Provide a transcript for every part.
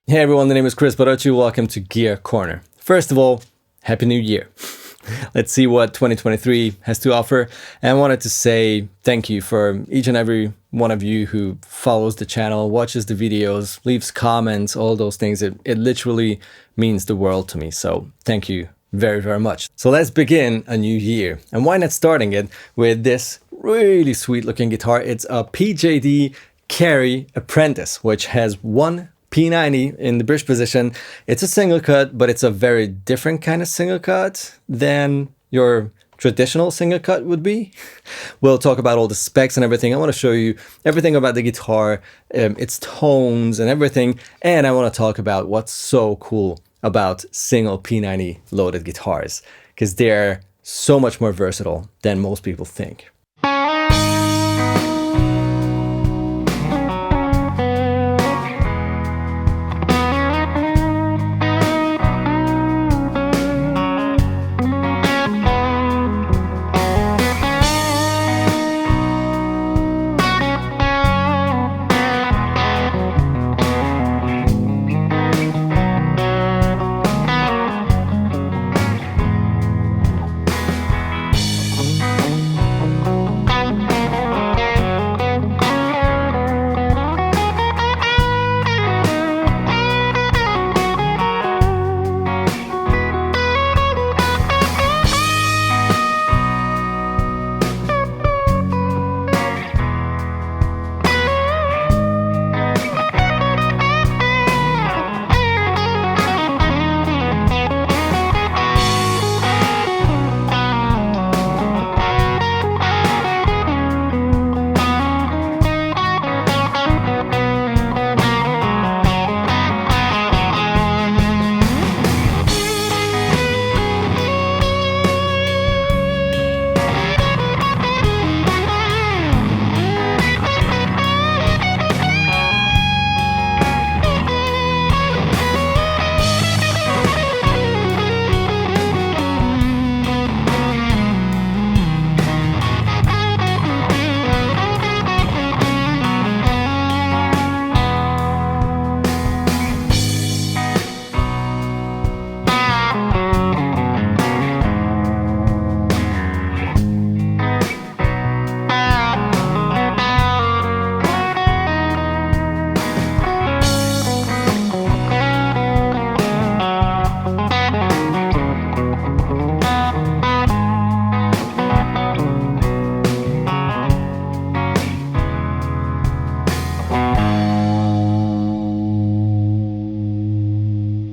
Hey everyone, the name is Kris Barocsi. Welcome to Gear Corner. First of all, Happy New Year. Let's see what 2023 has to offer. And I wanted to say thank you for each and every one of you who follows the channel, watches the videos, leaves comments, all those things. It literally means the world to me. So thank you very, very much. So let's begin a new year. And why not starting it with this really sweet looking guitar? It's a PJD Carey Apprentice, which has one P90 in the bridge position. It's a single cut, but it's a very different kind of single cut than your traditional single cut would be. We'll talk about all the specs and everything. I want to show you everything about the guitar, its tones and everything. And I want to talk about what's so cool about single P90 loaded guitars, because they're so much more versatile than most people think.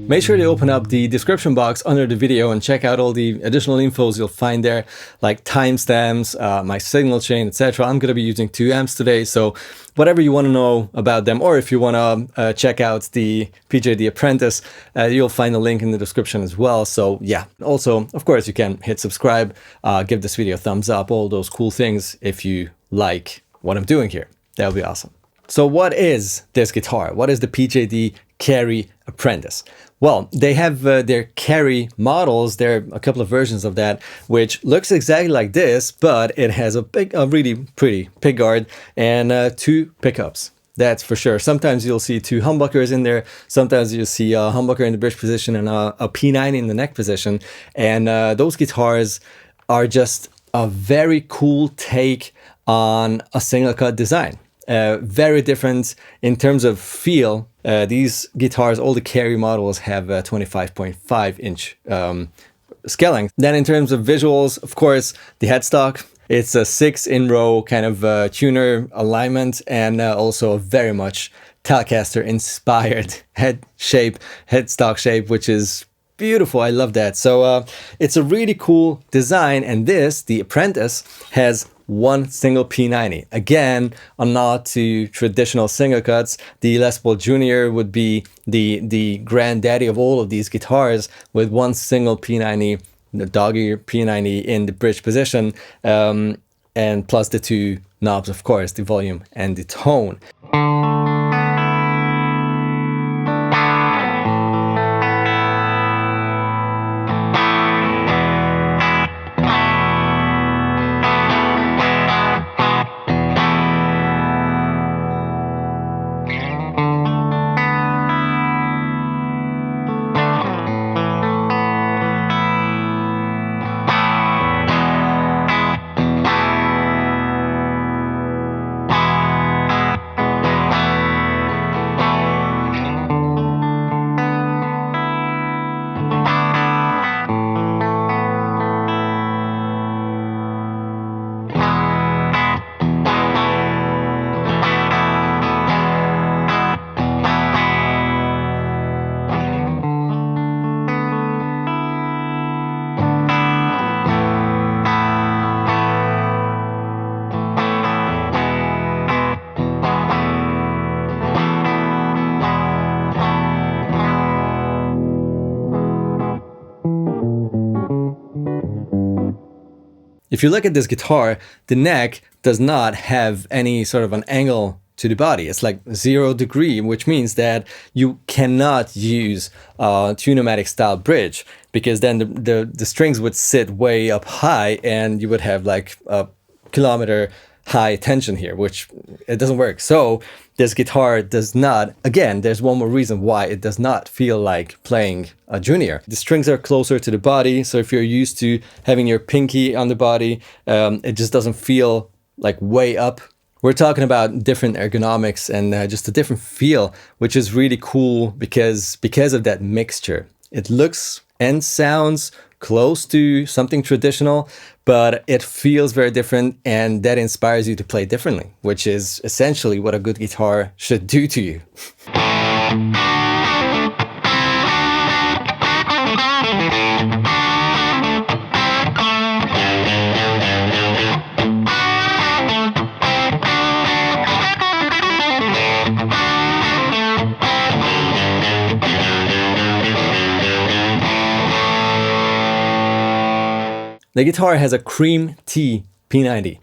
Make sure to open up the description box under the video and check out all the additional infos you'll find there, like timestamps, my signal chain, etc. I'm going to be using 2 amps today, so whatever you want to know about them, or if you want to check out the PJD Apprentice, you'll find a link in the description as well. So yeah, also, of course, you can hit subscribe, give this video a thumbs up, all those cool things if you like what I'm doing here. That would be awesome. So what is this guitar? What is the PJD Carey Apprentice? Well, they have their Carey models. There are a couple of versions of that, which looks exactly like this, but it has a really pretty pickguard and 2 pickups. That's for sure. Sometimes you'll see 2 humbuckers in there. Sometimes you'll see a humbucker in the bridge position and a P90 in the neck position. And those guitars are just a very cool take on a single cut design. Very different in terms of feel. These guitars, all the Carey models have 25.5 inch scale length. Then in terms of visuals, of course, the headstock. It's a 6 in row kind of tuner alignment, and also very much Troublecaster inspired headstock shape, which is beautiful. I love that. So it's a really cool design, and the Apprentice, has one single P90. Again, a nod to traditional single cuts. The Les Paul Jr. would be the granddaddy of all of these guitars, with one single P90, the dog-ear P90 in the bridge position, and plus the 2 knobs, of course, the volume and the tone. If you look at this guitar, the neck does not have any sort of an angle to the body. It's like 0 degree, which means that you cannot use a tunematic style bridge, because then the strings would sit way up high and you would have like a kilometer high tension here, which it doesn't work. So this guitar does not, again, there's one more reason why it does not feel like playing a junior. The strings are closer to the body, so if you're used to having your pinky on the body, it just doesn't feel like way up. We're talking about different ergonomics and just a different feel, which is really cool because of that mixture. It looks and sounds close to something traditional, but it feels very different, and that inspires you to play differently, which is essentially what a good guitar should do to you. The guitar has a Cream T P90.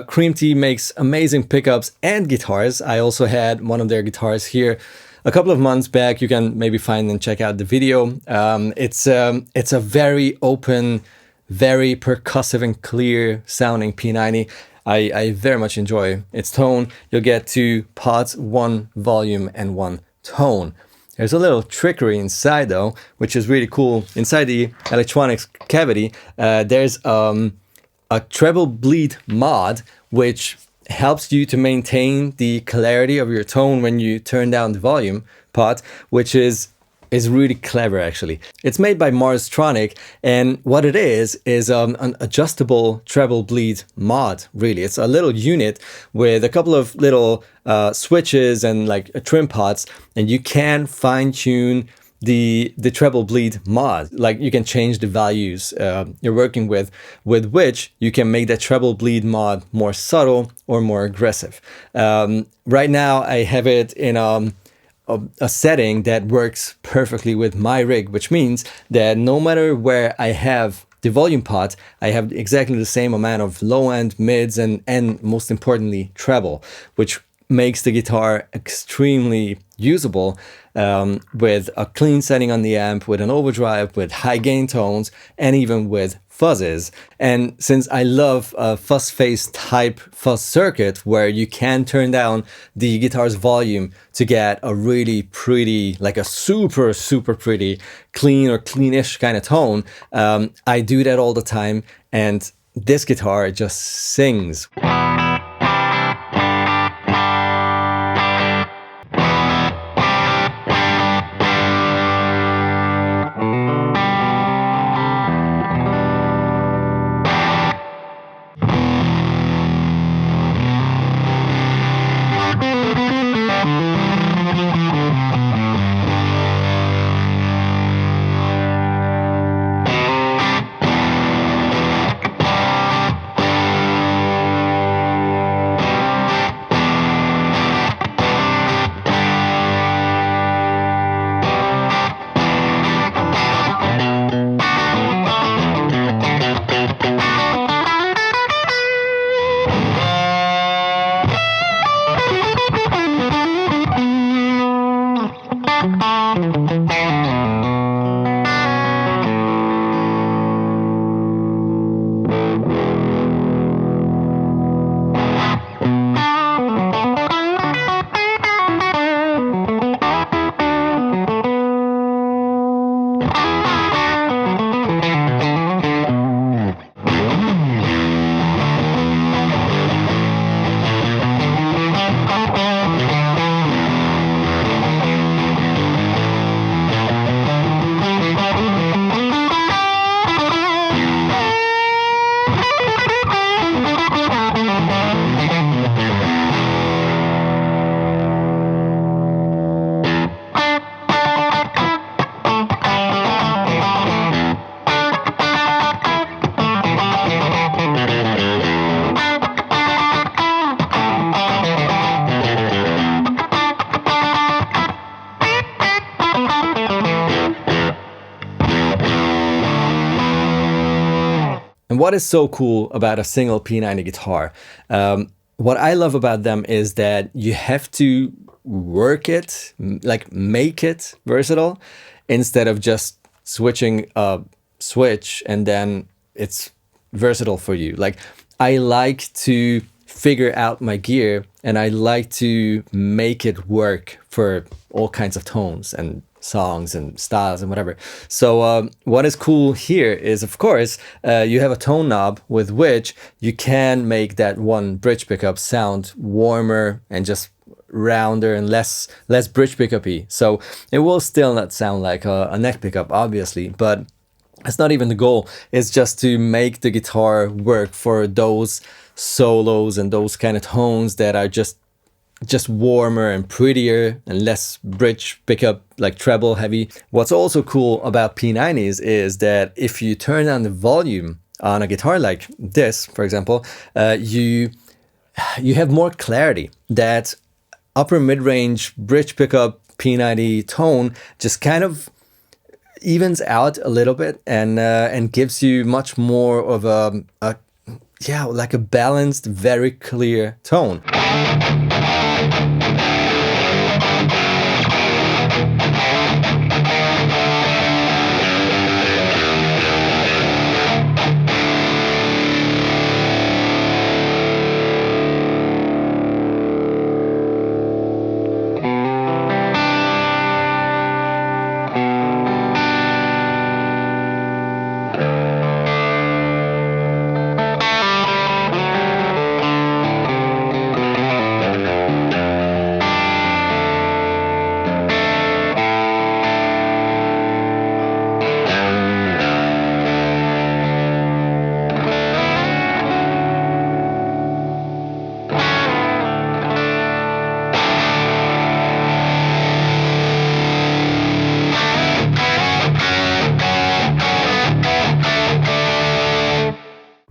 Cream T makes amazing pickups and guitars. I also had one of their guitars here a couple of months back. You can maybe find and check out the video. It's a very open, very percussive and clear sounding P90. I very much enjoy its tone. You'll get 2 pots, 1 volume and 1 tone. There's a little trickery inside though, which is really cool. Inside the electronics cavity, there's a treble bleed mod, which helps you to maintain the clarity of your tone when you turn down the volume pot, which is really clever actually. It's made by Marstronic, and what it is an adjustable treble bleed mod, really. It's a little unit with a couple of little switches and like trim pots, and you can fine tune the treble bleed mod. Like you can change the values you're working with which you can make that treble bleed mod more subtle or more aggressive. Right now I have it in a setting that works perfectly with my rig, which means that no matter where I have the volume pot, I have exactly the same amount of low end, mids, and most importantly treble, which makes the guitar extremely usable with a clean setting on the amp, with an overdrive, with high gain tones, and even with fuzzes. And since I love a fuzz face type fuzz circuit where you can turn down the guitar's volume to get a really pretty, like a super pretty clean or cleanish kind of tone, I do that all the time, and this guitar just sings. what is so cool about a single P90 guitar? What I love about them is that you have to work it, like make it versatile, instead of just switching a switch and then it's versatile for you. Like, I like to figure out my gear and I like to make it work for all kinds of tones and songs and styles and whatever. So what is cool here is, of course, you have a tone knob with which you can make that one bridge pickup sound warmer and just rounder and less bridge pickup-y. So it will still not sound like a neck pickup, obviously, but it's not even the goal. It's just to make the guitar work for those solos and those kind of tones that are just warmer and prettier and less bridge pickup, like treble heavy. What's also cool about P90s is that if you turn down the volume on a guitar like this, for example, you have more clarity. That upper mid-range bridge pickup P90 tone just kind of evens out a little bit and gives you much more of like a balanced, very clear tone.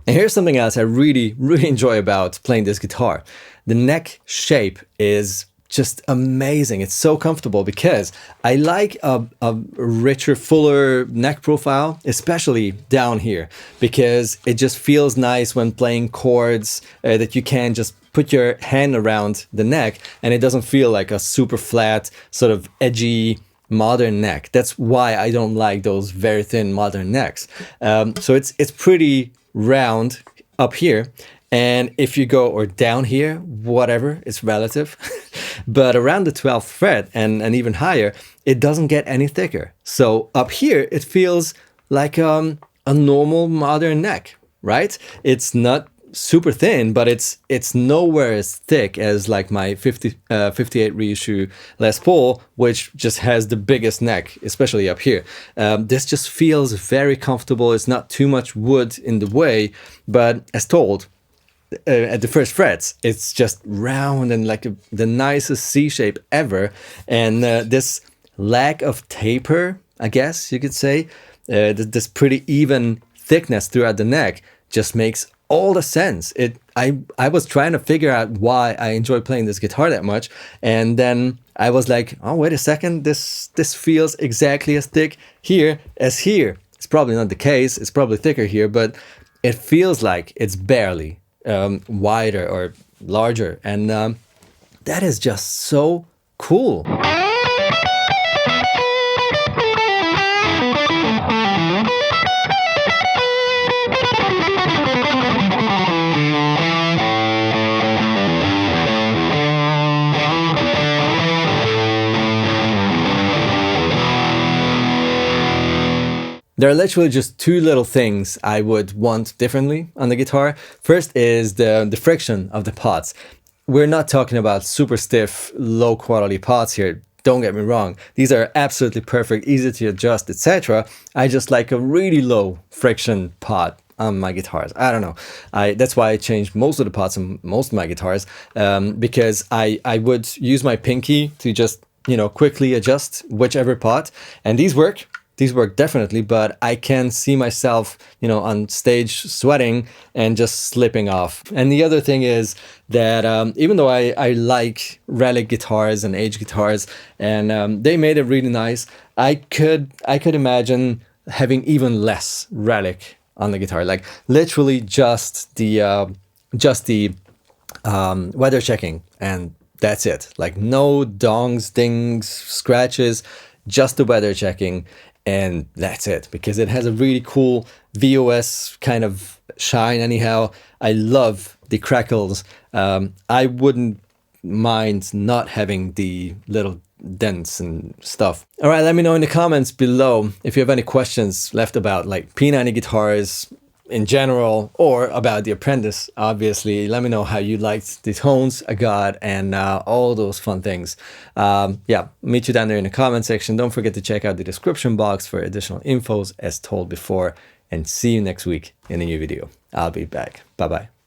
And here's something else I really enjoy about playing this guitar. The neck shape is just amazing. It's so comfortable because I like a richer, fuller neck profile, especially down here, because it just feels nice when playing chords that you can just put your hand around the neck and it doesn't feel like a super flat, sort of edgy, modern neck. That's why I don't like those very thin modern necks. So it's pretty round up here, and if you go or down here, whatever, it's relative, but around the 12th fret and even higher, it doesn't get any thicker. So up here it feels like a normal modern neck, right? It's not super thin, but it's nowhere as thick as like my 58 reissue Les Paul, which just has the biggest neck, especially up here. This just feels very comfortable. It's not too much wood in the way, but as told, at the first frets, it's just round and like the nicest C shape ever. And this lack of taper, I guess you could say, this pretty even thickness throughout the neck just makes all the sense. I was trying to figure out why I enjoy playing this guitar that much, and then I was like, oh, wait a second, this feels exactly as thick here as here. It's probably not the case, it's probably thicker here, but it feels like it's barely wider or larger, and that is just so cool. There are literally just two little things I would want differently on the guitar. First is the friction of the pots. We're not talking about super stiff, low quality pots here. Don't get me wrong. These are absolutely perfect, easy to adjust, etc. I just like a really low friction pot on my guitars. I don't know. That's why I changed most of the pots on most of my guitars, because I would use my pinky to just, quickly adjust whichever pot, and these work. These work definitely, but I can see myself, on stage sweating and just slipping off. And the other thing is that even though I like relic guitars and age guitars, and they made it really nice, I could imagine having even less relic on the guitar, like literally just the weather checking, and that's it. Like no dongs, dings, scratches, just the weather checking, and that's it, because it has a really cool VOS kind of shine anyhow. I love the crackles. I wouldn't mind not having the little dents and stuff. All right, let me know in the comments below if you have any questions left about like P90 guitars in general, or about the Apprentice. Obviously, let me know how you liked the tones I got and all those fun things. Yeah, meet you down there in the comment section. Don't forget to check out the description box for additional infos as told before, and see you next week in a new video. I'll be back. Bye bye.